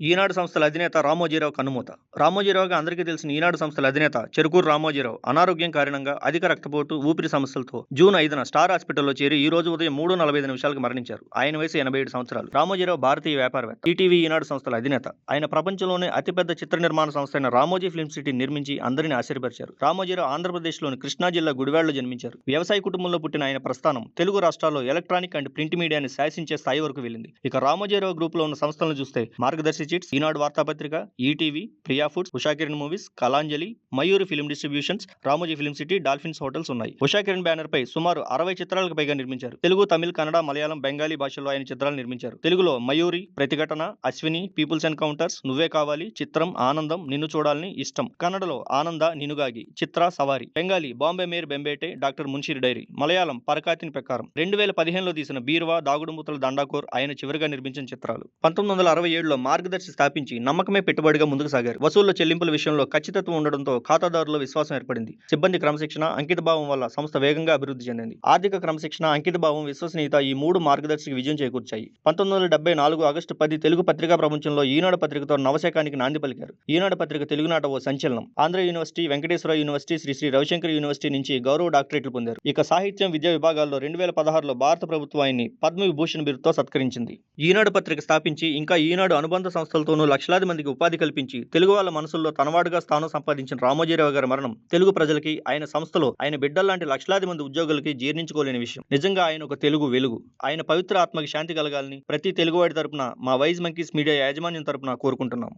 ఈనాడు సంస్థల అధినేత రామోజీరావు కన్నుమూత. రామోజీరావుగా అందరికీ తెలిసిన ఈనాడు సంస్థల అధినేత చెరుకూరు రామోజీరావు అనారోగ్యం కారణంగా అధిక రక్తపోటు, ఊపిరి సమస్యలతో జూన్ 5న స్టార్ హాస్పిటల్లో చేరి ఈ రోజు ఉదయం 3:45 మరణించారు. ఆయన వయసు 87 సంవత్సరాలు. రామోజీరావు భారతీయ వ్యాపారవేత్త. ఈటీవీ ఈనాడు సంస్థల అధినేత. ఆయన ప్రపంచంలోనే అతిపెద్ద చిత్ర నిర్మాణ సంస్థ అయిన రామోజీ ఫిల్మ్ సిటీని నిర్మించి అందరినీ ఆశ్చర్యపరిచారు. రామోజీరావు ఆంధ్రప్రదేశ్లోని కృష్ణా జిల్లా గుడివాడలో జన్మించారు. వ్యవసాయ కుటుంబంలో పుట్టిన ఆయన ప్రస్థానం తెలుగు రాష్ట్రాల్లో ఎలక్ట్రానిక్ అండ్ ప్రింట్ మీడియాని శాసించే స్థాయి వరకు వెళ్ళింది. ఇక రామోజీరావు గ్రూప్ లో ఉన్న సంస్థలను చూస్తే మార్గదర్శి చిట్స్, ఈనాడు వార్తాపత్రిక, ETV, Priya foods, Ushakiran movies, Kalanjali, Mayuri film distributions, Ramoji film city, dolphins hotels ఉన్నాయి. ఉషాకిరణ్ బ్యానర్ పై సుమారు 60 చిత్రాలకు పైగా నిర్మించారు. తెలుగు, తమిళ, కన్నడ, మలయాళం, బెంగాలీ భాషల్లో ఆయన చిత్రాలు నిర్మించారు. తెలుగులో మయూరి, ప్రతిఘటన, అశ్విని, పీపుల్స్ ఎన్కౌంటర్స్, నువ్వే కావాలి, చిత్రం, ఆనందం, నిన్ను చూడాలని, ఇష్టం. కన్నడలో Ananda, Ninagagi, Chitra, Savari. Bengali Bombaiyer Bombete, doctor Munshir diary. Malayalam పరకాతిని ప్రకారం. 2015లో తీసిన బీర్వా, దాగుడుమూతల దండాకోర్ ఆయన చివరిగా నిర్మించిన చిత్రాలు. 1967లో మార్గదర్శి స్థాపించి నమ్మకమే పెట్టుబడిగా ముందుకు సాగారు. వసూళ్ల చెల్లింపుల విషయంలో ఖచ్చితత్వం ఉండడంతో ఖాతాదారుల విశ్వాసం ఏర్పడింది. సిబ్బంది క్రమశిక్షణ, అంకితభావం వల్ల సంస్థ వేగంగా అభివృద్ధి చెందింది. ఆర్థిక క్రమశిక్షణ, అంకితభావం, విశ్వసనీయత ఈ 3 మార్గదర్శికి విజయం చేకూర్చాయి. 1974 ఆగస్టు 10 తెలుగు పత్రికా ప్రపంచంలో ఈనాడు పత్రికతో నవశకానికి నాంది పలికారు. ఈనాడు పత్రిక తెలుగునాట ఓ సంచలనం. Andhra university, Venkateswara university, Sri Ravishankar university నుంచి గౌరవ డాక్టరేట్లు పొందారు. ఇక సాహిత్యం, విద్యా విభాగాల్లో 2016లో భారత ప్రభుత్వం ఆయన్ని పద్మవిభూషణ్ బిరుదుతో సత్కరించింది. ఈనాడు పత్రిక స్థాపించి ఇంకా ఈనాడు అనుబంధ సంస్థలతోనూ లక్షలాది మందికి ఉపాధి కల్పించి తెలుగు వాళ్ళ మనసుల్లో తనవాడుగా స్థానం సంపాదించిన రామోజీరావు గారి మరణం తెలుగు ప్రజలకి, ఆయన సంస్థలో ఆయన బిడ్డల్లాంటి లక్షలాది మంది ఉద్యోగులకి జీర్ణించుకోలేని విషయం. నిజంగా ఆయన ఒక తెలుగు వెలుగు. ఆయన పవిత్ర ఆత్మకి శాంతి కలగాలని ప్రతి తెలుగువాడి తరపున మా వైజ్ మంకీస్ మీడియా యాజమాన్యం తరపున కోరుకుంటున్నాం.